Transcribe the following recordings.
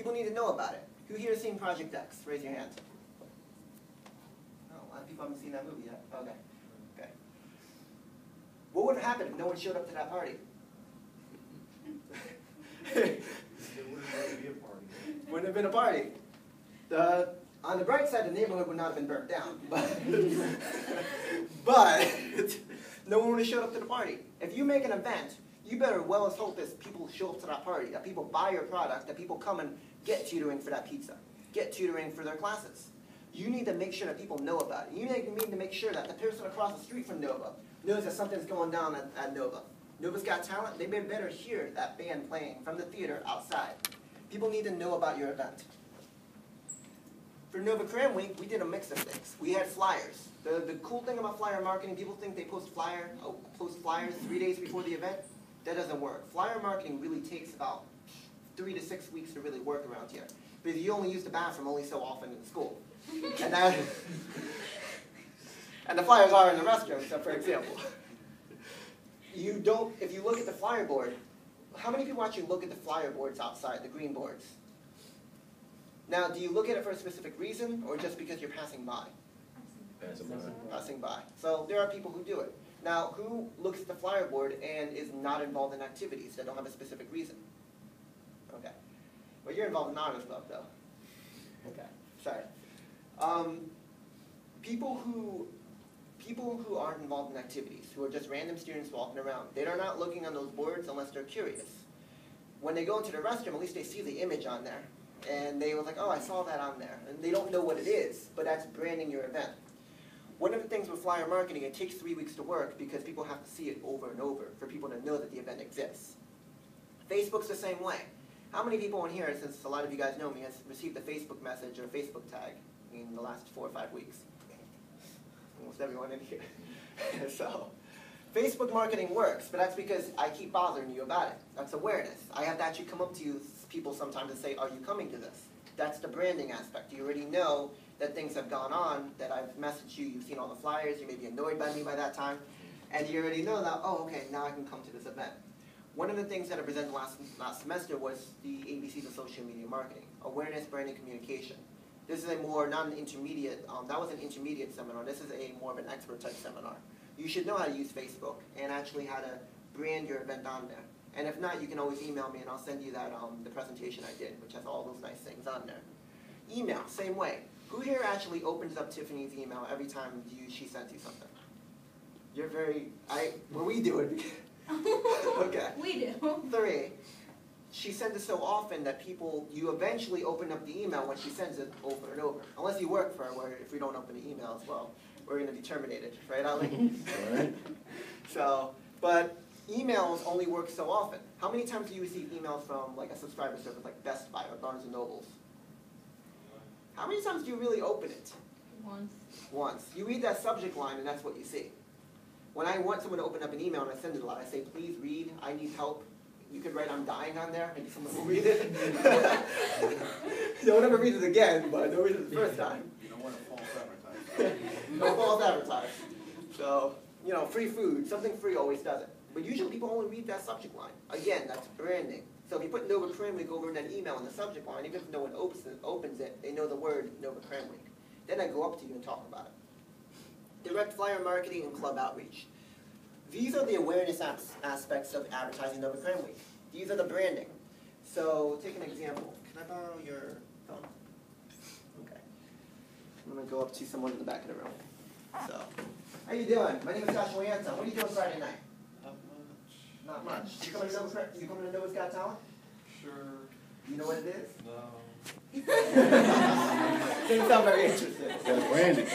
People need to know about it. Who here has seen Project X? Raise your hand. Oh, a lot of people haven't seen that movie yet. Okay. Okay. What would have happened if no one showed up to that party? It wouldn't really be a party. Wouldn't have been a party. On the bright side, the neighborhood would not have been burnt down. But no one would have showed up to the party. If you make an event, you better well as hope as people show up to that party, that people buy your product, that people come and get tutoring for that pizza, get tutoring for their classes. You need to make sure that people know about it. You need to make sure that the person across the street from Nova knows that something's going down at Nova. Nova's Got Talent, they better hear that band playing from the theater outside. People need to know about your event. For Nova Cram Week, we did a mix of things. We had flyers. The cool thing about flyer marketing, people think they post flyers 3 days before the event. That doesn't work. Flyer marketing really takes about 3 to 6 weeks to really work around here, because you only use the bathroom only so often in school. And the flyers are in the restroom, so for example. If you look at the flyer board, how many people actually look at the flyer boards outside, the green boards? Now, do you look at it for a specific reason, or just because you're passing by? Passing by. So there are people who do it. Now, who looks at the flyer board and is not involved in activities that don't have a specific reason? Okay. Well, you're involved in honors club, though. Okay. Sorry. People who aren't involved in activities, who are just random students walking around, they are not looking on those boards unless they're curious. When they go into the restroom, at least they see the image on there. And they were like, oh, I saw that on there. And they don't know what it is, but that's branding your event. One of the things with flyer marketing, it takes 3 weeks to work because people have to see it over and over for people to know that the event exists. Facebook's the same way. How many people in here, since a lot of you guys know me, has received a Facebook message or a Facebook tag in the last 4 or 5 weeks? Almost everyone in here. So, Facebook marketing works, but that's because I keep bothering you about it. That's awareness. I have to actually come up to you, people sometimes, and say, are you coming to this? That's the branding aspect. You already know that things have gone on, that I've messaged you, you've seen all the flyers, you may be annoyed by me by that time, and you already know that, oh, okay, now I can come to this event. One of the things that I presented last semester was the ABCs of social media marketing, awareness, branding, communication. This is a more, not an intermediate, that was an intermediate seminar. This is a more of an expert type seminar. You should know how to use Facebook and actually how to brand your event on there. And if not, you can always email me and I'll send you that the presentation I did, which has all those nice things on there. Email, same way. Who here actually opens up Tiffany's email every time she sends you something? You're very, well, we do it. Okay. We do. 3. She sends it so often that you eventually open up the email when she sends it over and over. Unless you work for her, where if we don't open the email as well, we're going to be terminated. Right, Ali? All right. So, but emails only work so often. How many times do you receive emails from like a subscriber service like Best Buy or Barnes & Nobles? How many times do you really open it? Once. Once. You read that subject line and that's what you see. When I want someone to open up an email and I send it a lot, I say, please read, I need help. You could write, I'm dying on there, maybe someone will read it. Don't ever read it again, but don't read it the first time. You don't want to false advertise. No false advertise. So, you know, free food, something free always does it. But usually people only read that subject line. Again, that's branding. So if you put Nova Cram Week over in that email in the subject line, even if no one opens it, they know the word Nova Cram Week. Then I go up to you and talk about it. Direct flyer marketing and club outreach. These are the awareness aspects of advertising Nova Cram Week. These are the branding. So take an example. Can I borrow your phone? Okay. I'm going to go up to someone in the back of the room. So, how you doing? My name is Joshua Anton. What are you doing Friday night? Not much. Not much. You coming to Nova's Got Talent? Sure. You know what it is? No. Didn't sound very interested. Yeah, branding.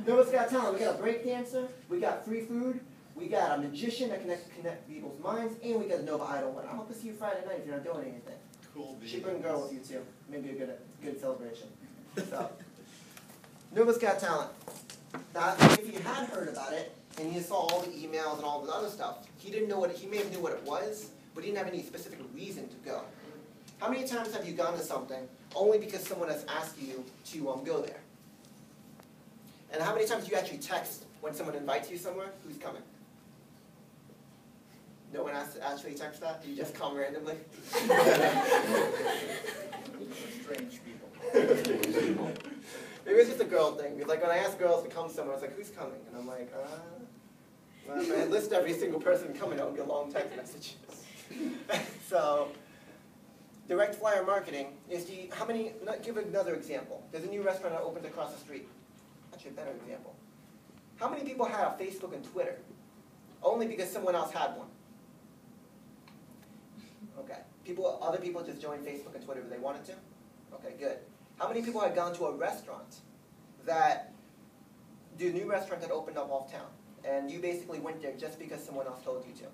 Nova's Got Talent. We got a break dancer. We got free food. We got a magician that can connect people's minds, and we got a Nova Idol winner. I hope to see you Friday night if you're not doing anything. Cool. She bring a girl with you too. Maybe a good celebration. So, Nova's Got Talent. Now, if you had heard about it and you saw all the emails and all the other stuff, he may have knew what it was, but he didn't have any specific reason to go. How many times have you gone to something only because someone has asked you to go there? And how many times do you actually text when someone invites you somewhere? Who's coming? No one has to actually text that? You just come randomly? Strange people. Maybe it's just a girl thing. Because like when I ask girls to come somewhere, it's like, who's coming? And I'm like, well, if I list every single person coming, that would be a long text message. So, direct flyer marketing is give another example. There's a new restaurant that opens across the street. Actually, a better example. How many people have Facebook and Twitter? Only because someone else had one. Okay. Other people just joined Facebook and Twitter because they wanted to? Okay, good. How many people had gone to a restaurant the new restaurant that opened up off town, and you basically went there just because someone else told you to?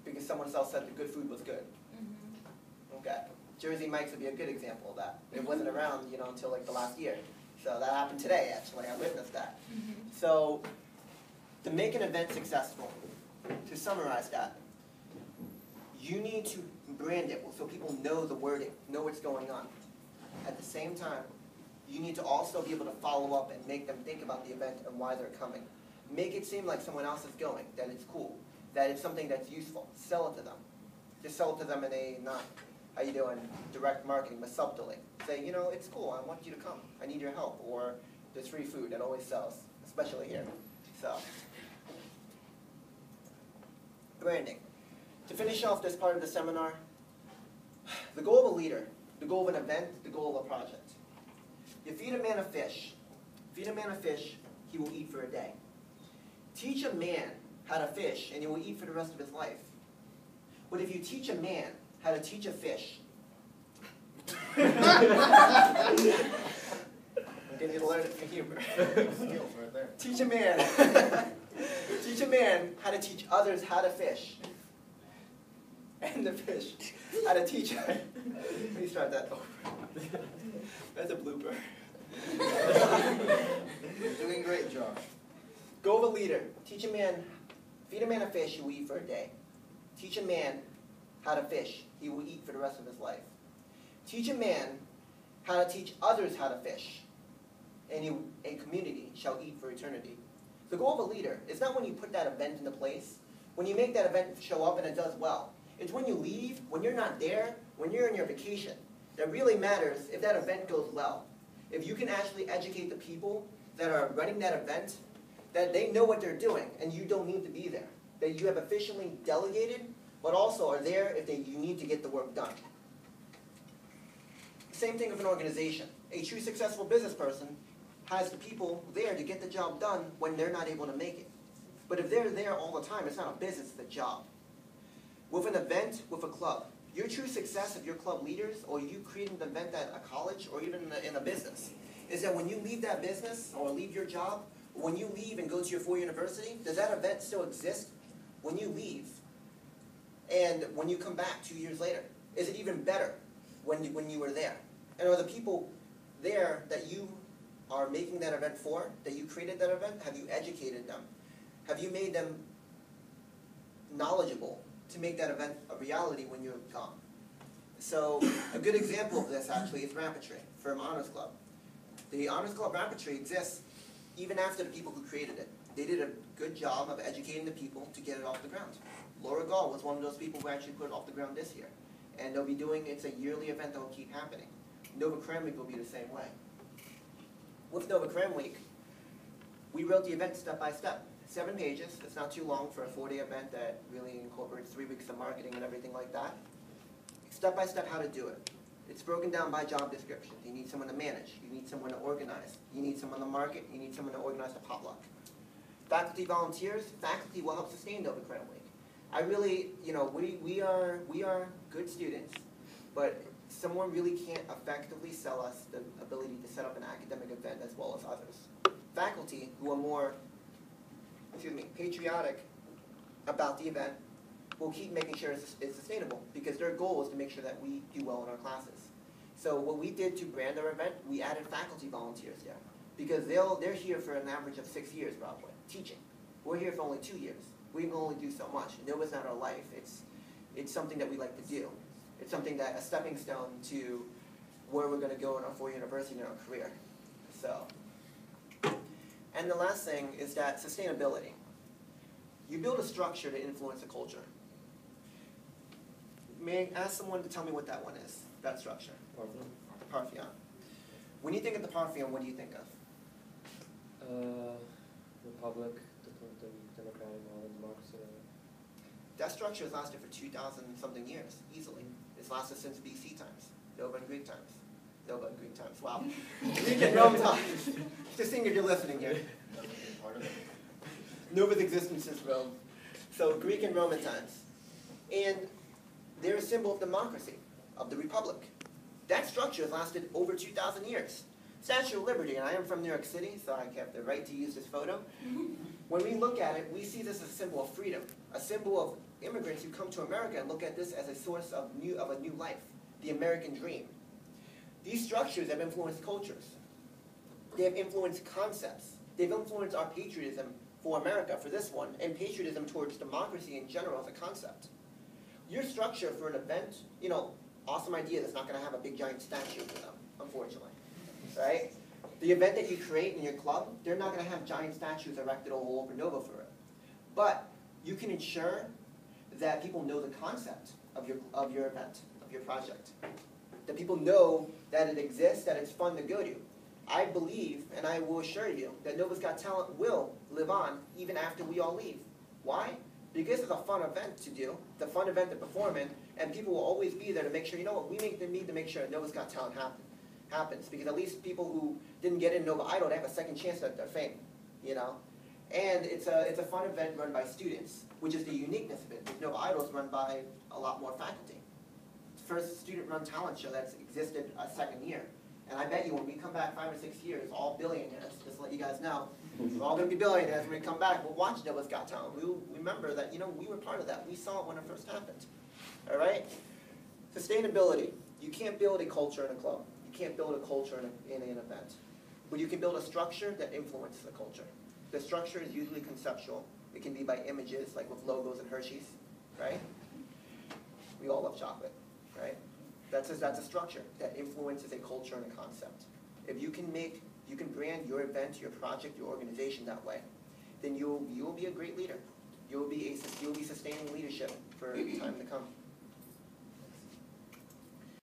Because someone else said the good food was good. Mm-hmm. Okay. Jersey Mike's would be a good example of that. It wasn't around, until like the last year. So that happened today, actually. I witnessed that. Mm-hmm. So to make an event successful, to summarize that, you need to brand it so people know the wording, know what's going on. At the same time, you need to also be able to follow up and make them think about the event and why they're coming. Make it seem like someone else is going, that it's cool, that it's something that's useful. Sell it to them. Just sell it to them in a not, how you doing, direct marketing, but subtly. Say, it's cool, I want you to come. I need your help. Or there's free food, that always sells, especially here. So, branding. To finish off this part of the seminar, the goal of a leader, the goal of an event, the goal of a project. You feed a man a fish. Feed a man a fish, he will eat for a day. Teach a man how to fish, and he will eat for the rest of his life. But if you teach a man how to teach a fish, I'm getting you to learn it from humor. Skills right there. Teach a man how to teach others how to fish. And the fish how to teach. Let me start that over. That's a blooper. You're doing great, Josh. Go of a leader. Teach a man, feed a man a fish, he will eat for a day. Teach a man how to fish, he will eat for the rest of his life. Teach a man how to teach others how to fish, and a community shall eat for eternity. The goal of a leader is not when you put that event into place, when you make that event show up and it does well. It's when you leave, when you're not there, when you're on your vacation, that really matters if that event goes well. If you can actually educate the people that are running that event, that they know what they're doing and you don't need to be there. That you have officially delegated, but also are there if you need to get the work done. Same thing with an organization. A true successful business person has the people there to get the job done when they're not able to make it. But if they're there all the time, it's not a business, it's a job. With an event, with a club, your true success of your club leaders, or you creating an event at a college, or even in a business, is that when you leave that business, or leave your job, when you leave and go to your 4-year university, does that event still exist when you leave? And when you come back 2 years later, is it even better when you were there? And are the people there that you are making that event for, that you created that event, have you educated them? Have you made them knowledgeable to make that event a reality when you're gone? So a good example of this actually is Rampetry from Honors Club. The Honors Club Rampetry exists even after the people who created it. They did a good job of educating the people to get it off the ground. Laura Gall was one of those people who actually put it off the ground this year. And they'll be doing, it's a yearly event that will keep happening. Nova Cram Week will be the same way. With Nova Cram Week, we wrote the event step by step. 7 pages, it's not too long for a 4-day event that really incorporates 3 weeks of marketing and everything like that. Step by step how to do it. It's broken down by job description. You need someone to manage, you need someone to organize, you need someone to market, you need someone to organize a potluck. Faculty volunteers, faculty will help sustain Nova Cram Week. I really, we are good students, but someone really can't effectively sell us the ability to set up an academic event as well as others. Faculty who are more, patriotic about the event will keep making sure it's sustainable because their goal is to make sure that we do well in our classes. So what we did to brand our event, we added faculty volunteers there because they're here for an average of 6 years probably, teaching. We're here for only 2 years. We can only do so much. Nova's not our life. It's something that we like to do. It's something that a stepping stone to where we're going to go in our 4-year university and our career. So, and the last thing is that sustainability. You build a structure to influence a culture. may I ask someone to tell me what that one is, that structure? Parthenon. Parthenon. When you think of the Parthenon, what do you think of? Republic, democratic model, democracy. That structure has lasted for 2,000 something years, easily. It's lasted since BC times, Nova and Greek times. Nova and Greek times, wow. Greek and Rome times. Just seeing if you're listening here. Nova's existence since Rome. So Greek and Roman times. And they're a symbol of democracy, of the Republic. That structure has lasted over 2,000 years. Statue of Liberty, and I am from New York City, so I have the right to use this photo. When we look at it, we see this as a symbol of freedom, a symbol of immigrants who come to America and look at this as a source of a new life, the American dream. These structures have influenced cultures. They have influenced concepts. They've influenced our patriotism for America, for this one, and patriotism towards democracy in general as a concept. Your structure for an event, you know, awesome idea that's not going to have a big giant statue for them, unfortunately, right? The event that you create in your club, they're not going to have giant statues erected all over Nova for it. But you can ensure that people know the concept of your event, of your project. That people know that it exists, that it's fun to go to. I believe, and I will assure you, that Nova's Got Talent will live on even after we all leave. Why? Because it's a fun event to do, it's a fun event to perform in, and people will always be there to make sure, you know what, we need to make sure that Nova's Got Talent happens. Because at least people who didn't get in Nova Idol, they have a second chance at their fame, you know? And it's a fun event run by students, which is the uniqueness of it. Because Nova Idol is run by a lot more faculty. It's the first student-run talent show that's existed a second year. And I bet you when we come back 5 or 6 years, all billionaires, just to let you guys know, we're all going to be billionaires when we come back. We'll watch Nova's Got Talent. We'll remember that, you know, we were part of that. We saw it when it first happened. All right? Sustainability. You can't build a culture in a club. You can't build a culture in an event. But you can build a structure that influences the culture. The structure is usually conceptual. It can be by images, like with logos and Hershey's, right? We all love chocolate, right? That's a structure that influences a culture and a concept. If you can brand your event, your project, your organization that way, then you'll be a great leader. You'll be sustaining leadership for time to come.